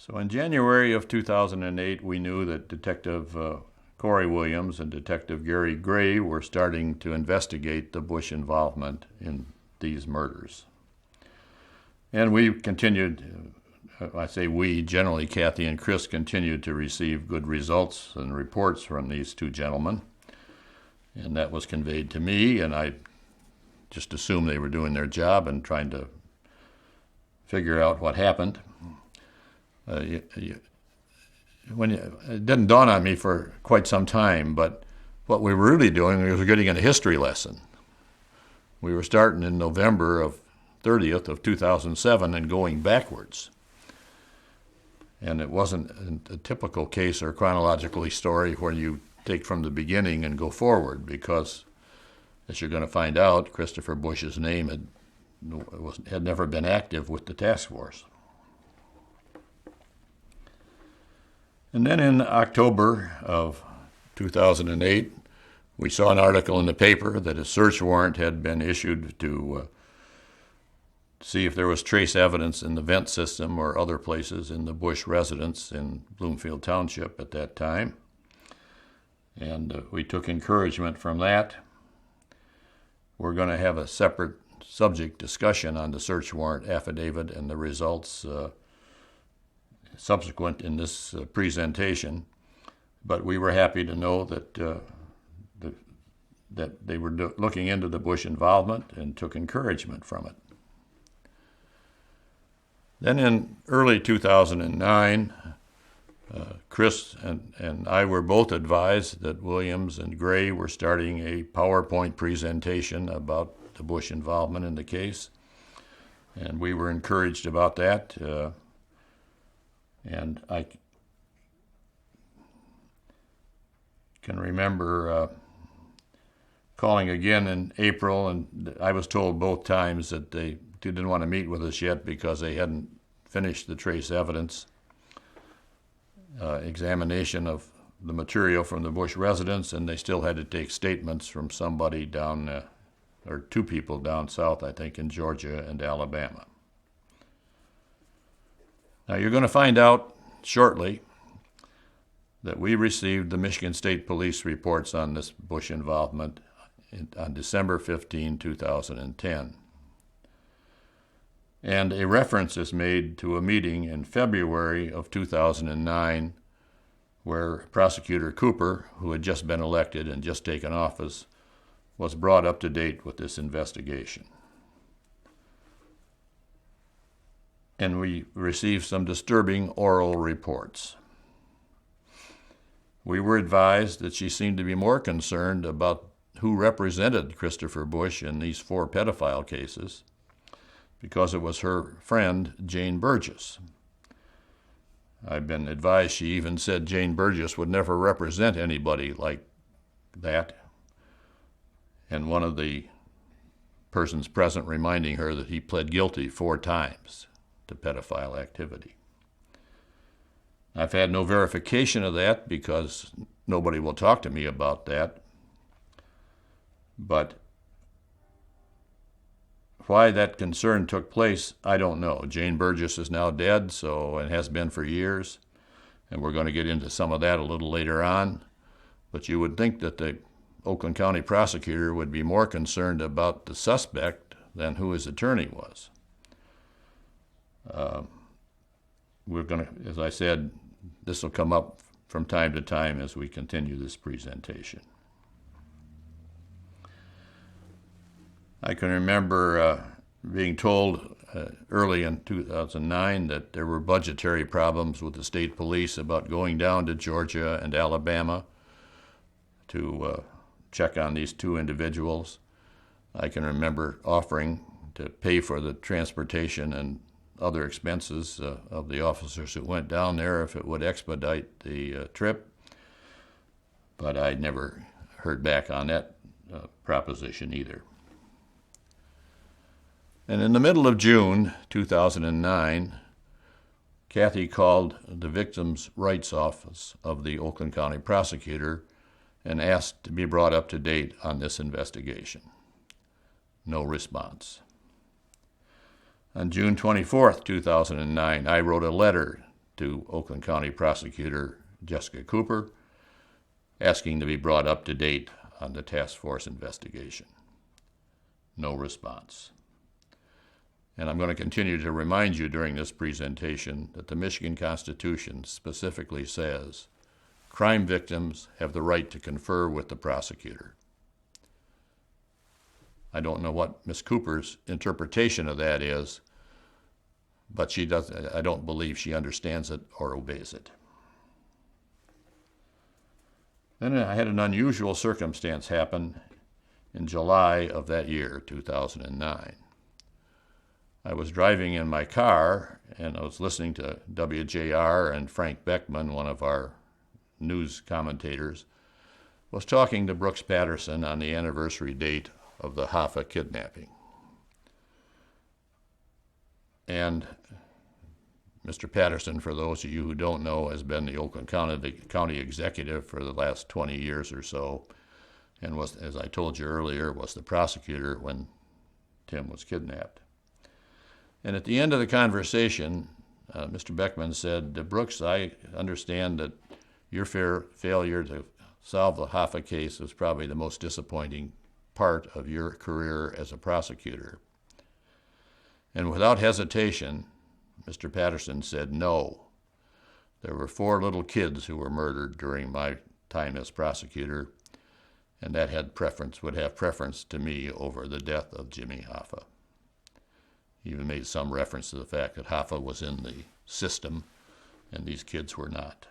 So in January of 2008, we knew that Detective Corey Williams and Detective Gary Gray were starting to investigate the Bush involvement in these murders. And we continued, I say we, generally Kathy and Chris continued to receive good results and reports from these two gentlemen. And that was conveyed to me, and I just assumed they were doing their job and trying to figure out what happened. It didn't dawn on me for quite some time, but what we were really doing was getting a history lesson. We were starting in November of 30th of 2007 and going backwards. And it wasn't a typical case or chronological story where you take from the beginning and go forward, because, as you're going to find out, Christopher Bush's name had never been active with the task force. And then in October of 2008, we saw an article in the paper that a search warrant had been issued to see if there was trace evidence in the vent system or other places in the Bush residence in Bloomfield Township at that time. And we took encouragement from that. We're going to have a separate subject discussion on the search warrant affidavit and the results subsequent in this presentation, but we were happy to know that that they were looking into the Bush involvement and took encouragement from it. Then in early 2009, Chris and I were both advised that Williams and Gray were starting a PowerPoint presentation about the Bush involvement in the case, and we were encouraged about that. And I can remember calling again in April, and I was told both times that they didn't want to meet with us yet because they hadn't finished the trace evidence examination of the material from the Bush residence, and they still had to take statements from somebody down, or two people down south, I think, in Georgia and Alabama. Now, you're going to find out shortly that we received the Michigan State Police reports on this Bush involvement on December 15, 2010. And a reference is made to a meeting in February of 2009 where Prosecutor Cooper, who had just been elected and just taken office, was brought up to date with this investigation. And we received some disturbing oral reports. We were advised that she seemed to be more concerned about who represented Christopher Bush in these 4 pedophile cases because it was her friend, Jane Burgess. I've been advised she even said Jane Burgess would never represent anybody like that, and one of the persons present reminding her that he pled guilty 4 times to pedophile activity. I've had no verification of that because nobody will talk to me about that. But why that concern took place, I don't know. Jane Burgess is now dead, and has been for years, and we're going to get into some of that a little later on. But you would think that the Oakland County prosecutor would be more concerned about the suspect than who his attorney was. We're going to, as I said, this will come up from time to time as we continue this presentation. I can remember being told early in 2009 that there were budgetary problems with the state police about going down to Georgia and Alabama to check on these 2 individuals. I can remember offering to pay for the transportation and other expenses of the officers who went down there if it would expedite the trip, but I never heard back on that proposition either. And in the middle of June 2009, Kathy called the Victims' Rights Office of the Oakland County prosecutor and asked to be brought up to date on this investigation. No response. On June 24, 2009, I wrote a letter to Oakland County Prosecutor Jessica Cooper, asking to be brought up to date on the task force investigation. No response. And I'm going to continue to remind you during this presentation that the Michigan Constitution specifically says crime victims have the right to confer with the prosecutor. I don't know what Ms. Cooper's interpretation of that is, but I don't believe she understands it or obeys it. Then I had an unusual circumstance happen in July of that year, 2009. I was driving in my car, and I was listening to WJR, and Frank Beckman, one of our news commentators, was talking to Brooks Patterson on the anniversary date of the Hoffa kidnapping. And Mr. Patterson, for those of you who don't know, has been the Oakland County executive for the last 20 years or so, and was, as I told you earlier, was the prosecutor when Tim was kidnapped. And at the end of the conversation, Mr. Beckman said, Brooks, I understand that your failure to solve the Hoffa case was probably the most disappointing part of your career as a prosecutor. And without hesitation, Mr. Patterson said, no. There were 4 little kids who were murdered during my time as prosecutor, and that would have preference to me over the death of Jimmy Hoffa. He even made some reference to the fact that Hoffa was in the system and these kids were not.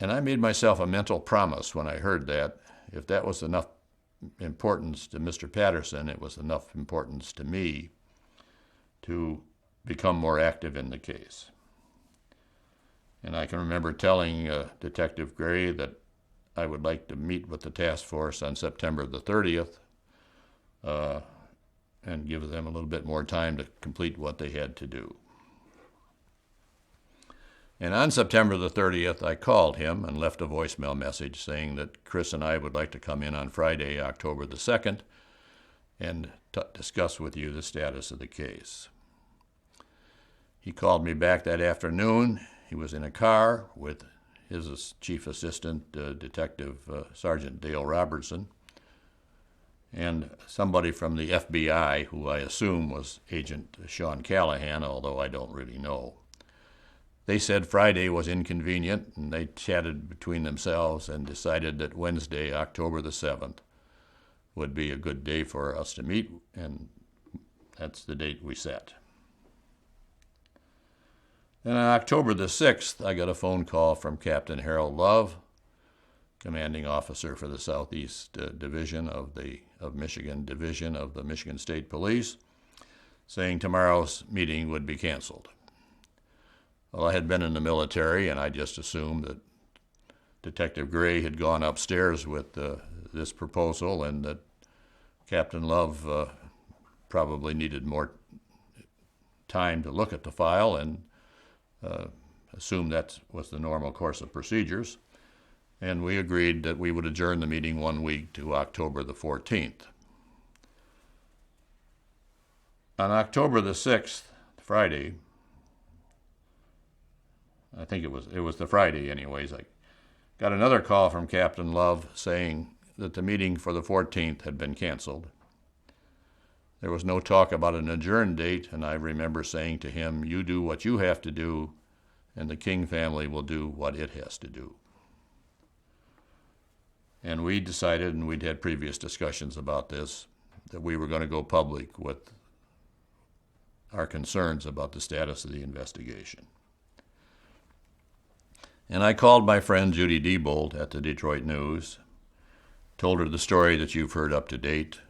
And I made myself a mental promise when I heard that. If that was enough importance to Mr. Patterson, it was enough importance to me to become more active in the case. And I can remember telling Detective Gray that I would like to meet with the task force on September the 30th and give them a little bit more time to complete what they had to do. And on September the 30th, I called him and left a voicemail message saying that Chris and I would like to come in on Friday, October the 2nd, and discuss with you the status of the case. He called me back that afternoon. He was in a car with his chief assistant, Detective Sergeant Dale Robertson, and somebody from the FBI, who I assume was Agent Sean Callahan, although I don't really know. They said Friday was inconvenient, and they chatted between themselves and decided that Wednesday, October the 7th, would be a good day for us to meet, and that's the date we set. Then on October the 6th, I got a phone call from Captain Harold Love, commanding officer for the Southeast Division of Michigan Division of the Michigan State Police, saying tomorrow's meeting would be canceled. Well, I had been in the military, and I just assumed that Detective Gray had gone upstairs with this proposal and that Captain Love probably needed more time to look at the file and assumed that was the normal course of procedures. And we agreed that we would adjourn the meeting 1 week to October the 14th. On October the 6th, Friday, I think it was the Friday anyways, I got another call from Captain Love saying that the meeting for the 14th had been canceled. There was no talk about an adjourned date, and I remember saying to him, you do what you have to do, and the King family will do what it has to do. And we decided, and we'd had previous discussions about this, that we were going to go public with our concerns about the status of the investigation. And I called my friend Judy Diebold at the Detroit News, told her the story that you've heard up to date.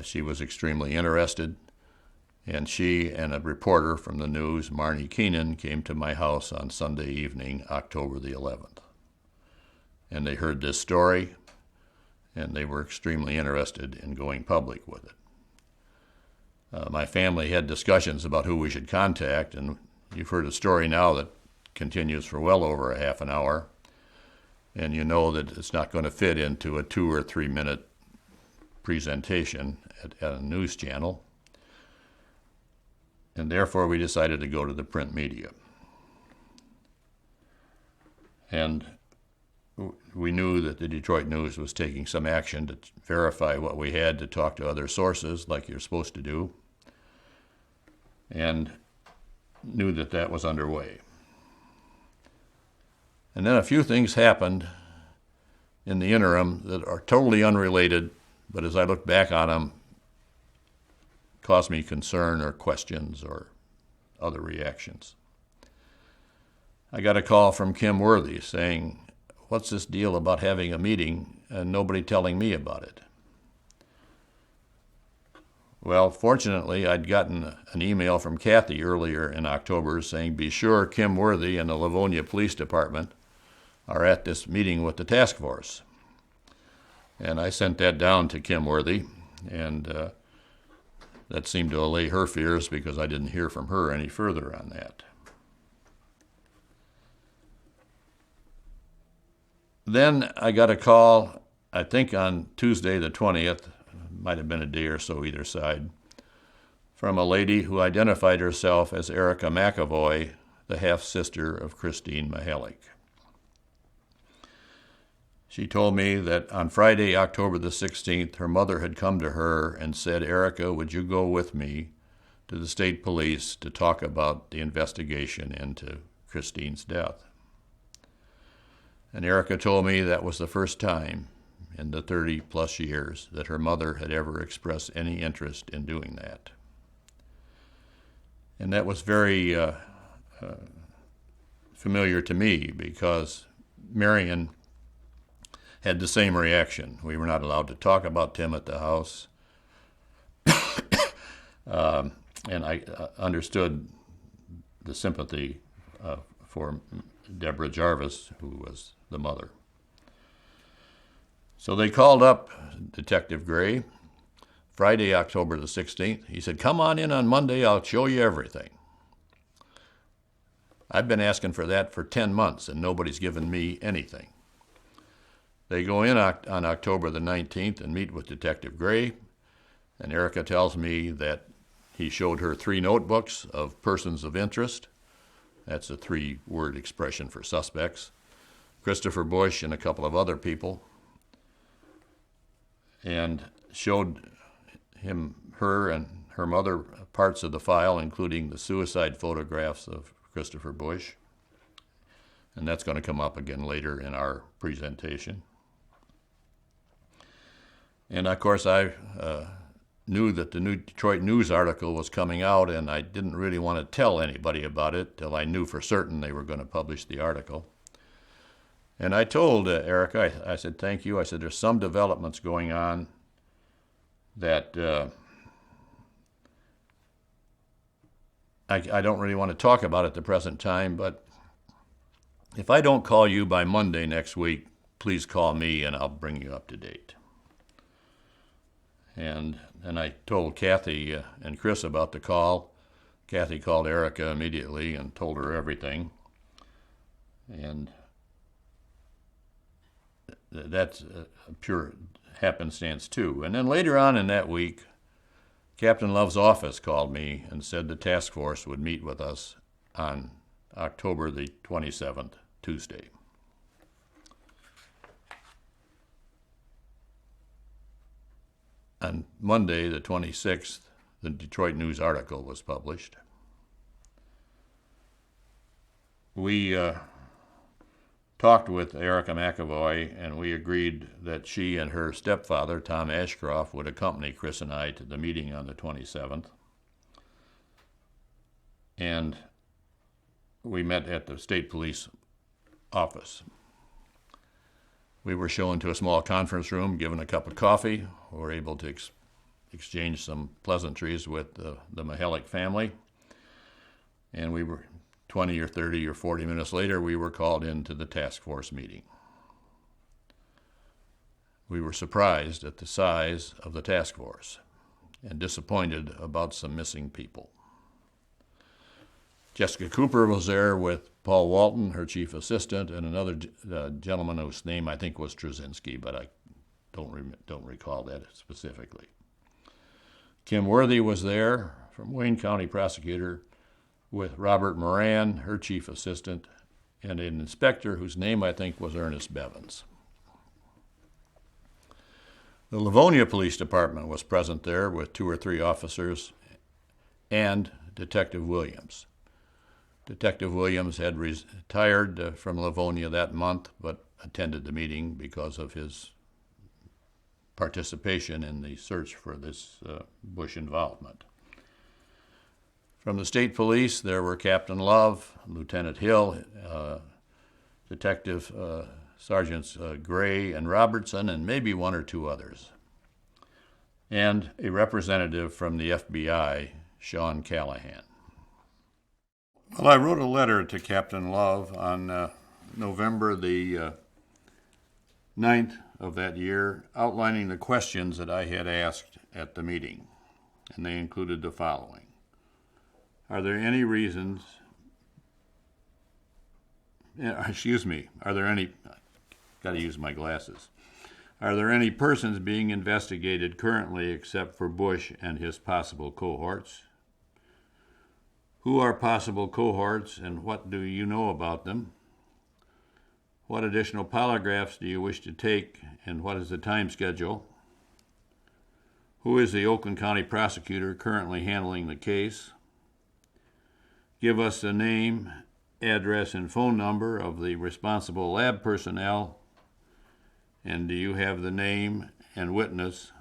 She was extremely interested, and she and a reporter from the News, Marnie Keenan, came to my house on Sunday evening, October the 11th. And they heard this story, and they were extremely interested in going public with it. My family had discussions about who we should contact, and you've heard a story now that continues for well over a half an hour, and you know that it's not going to fit into a 2 or 3 minute presentation at a news channel. and therefore we decided to go to the print media. And we knew that the Detroit News was taking some action to verify what we had, to talk to other sources like you're supposed to do, and knew that that was underway. And then a few things happened in the interim that are totally unrelated, but as I look back on them, caused me concern or questions or other reactions. I got a call from Kim Worthy saying, "What's this deal about having a meeting and nobody telling me about it?" Well, fortunately, I'd gotten an email from Kathy earlier in October saying, "Be sure Kim Worthy and the Livonia Police Department are at this meeting with the task force." And I sent that down to Kim Worthy, and that seemed to allay her fears because I didn't hear from her any further on that. Then I got a call, I think on Tuesday the 20th, might have been a day or so either side, from a lady who identified herself as Erica McAvoy, the half-sister of Christine Mihalik. She told me that on Friday, October the 16th, her mother had come to her and said, "Erica, would you go with me to the state police to talk about the investigation into Christine's death?" And Erica told me that was the first time in the 30-plus years that her mother had ever expressed any interest in doing that. And that was very familiar to me because Marion had the same reaction. We were not allowed to talk about Tim at the house. And I understood the sympathy for Deborah Jarvis, who was the mother. So they called up Detective Gray Friday, October the 16th. He said, "Come on in on Monday, I'll show you everything." I've been asking for that for 10 months, and nobody's given me anything. They go in on October the 19th and meet with Detective Gray, and Erica tells me that he showed her 3 notebooks of persons of interest. That's a 3-word expression for suspects. Christopher Bush and a couple of other people, and showed her and her mother parts of the file, including the suicide photographs of Christopher Bush. And that's going to come up again later in our presentation. And of course, I knew that the New Detroit News article was coming out, and I didn't really want to tell anybody about it till I knew for certain they were going to publish the article. And I told Erica, I said, "Thank you." I said, "There's some developments going on that I don't really want to talk about at the present time, but if I don't call you by Monday next week, please call me and I'll bring you up to date." And I told Kathy and Chris about the call. Kathy called Erica immediately and told her everything. And that's a pure happenstance, too. And then later on in that week, Captain Love's office called me and said the task force would meet with us on October the 27th, Tuesday. On Monday, the 26th, the Detroit News article was published. We talked with Erica McAvoy, and we agreed that she and her stepfather, Tom Ashcroft, would accompany Chris and I to the meeting on the 27th. And we met at the state police office. We were shown to a small conference room, given a cup of coffee. We were able to exchange some pleasantries with the Mihalik family. And we were 20 or 30 or 40 minutes later, we were called into the task force meeting. We were surprised at the size of the task force and disappointed about some missing people. Jessica Cooper was there with Paul Walton, her chief assistant, and another gentleman whose name I think was Trzynski, but I don't recall that specifically. Kim Worthy was there from Wayne County prosecutor with Robert Moran, her chief assistant, and an inspector whose name I think was Ernest Bevins. The Livonia Police Department was present there with 2 or 3 officers and Detective Williams. Detective Williams had retired from Livonia that month, but attended the meeting because of his participation in the search for this Bush involvement. From the state police, there were Captain Love, Lieutenant Hill, Detective Sergeants Gray and Robertson, and maybe 1 or 2 others, and a representative from the FBI, Sean Callahan. Well, I wrote a letter to Captain Love on November the 9th of that year, outlining the questions that I had asked at the meeting, and they included the following. Are there any reasons, are there any, got to use my glasses. Are there any persons being investigated currently except for Bush and his possible cohorts? Who are possible cohorts and what do you know about them? What additional polygraphs do you wish to take and what is the time schedule? Who is the Oakland County prosecutor currently handling the case? Give us the name, address, and phone number of the responsible lab personnel, and do you have the name and witness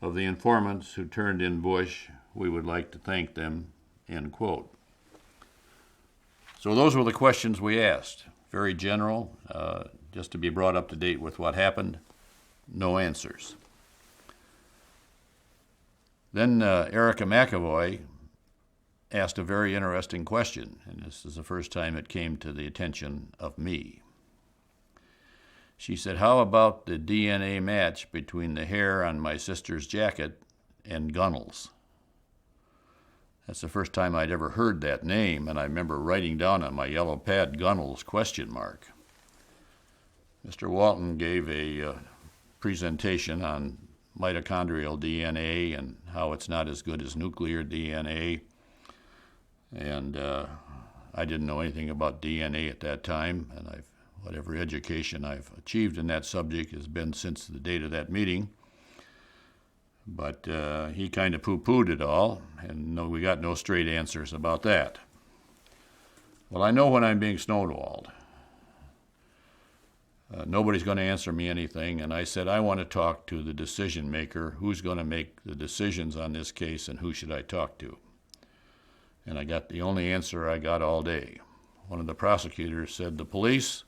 of the informants who turned in Bush? We would like to thank them, end quote. So those were the questions we asked. Very general, just to be brought up to date with what happened. No answers. Then Erica McAvoy asked a very interesting question, and this is the first time it came to the attention of me. She said, how about the DNA match between the hair on my sister's jacket and Gunnell's? That's the first time I'd ever heard that name, and I remember writing down on my yellow pad, Gunnell's ? Mr. Walton gave a presentation on mitochondrial DNA and how it's not as good as nuclear DNA. And I didn't know anything about DNA at that time, and whatever education I've achieved in that subject has been since the date of that meeting. But he kind of poo-pooed it all, and we got no straight answers about that. Well, I know when I'm being stonewalled. Nobody's going to answer me anything, and I said I want to talk to the decision maker, who's going to make the decisions on this case, and who should I talk to? And I got the only answer I got all day. One of the prosecutors said the police,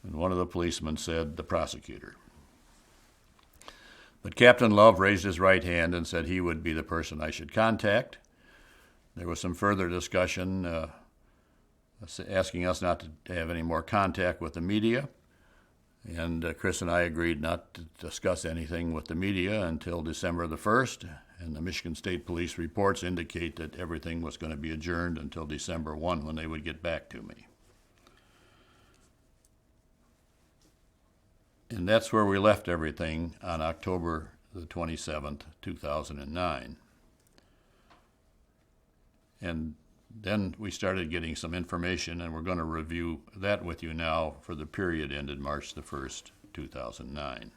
and one of the policemen said the prosecutor. But Captain Love raised his right hand and said he would be the person I should contact. There was some further discussion asking us not to have any more contact with the media. And Chris and I agreed not to discuss anything with the media until December the 1st. And the Michigan State Police reports indicate that everything was going to be adjourned until December 1 when they would get back to me. And that's where we left everything on October the 27th, 2009. And then we started getting some information, and we're going to review that with you now for the period ended March the 1st, 2010.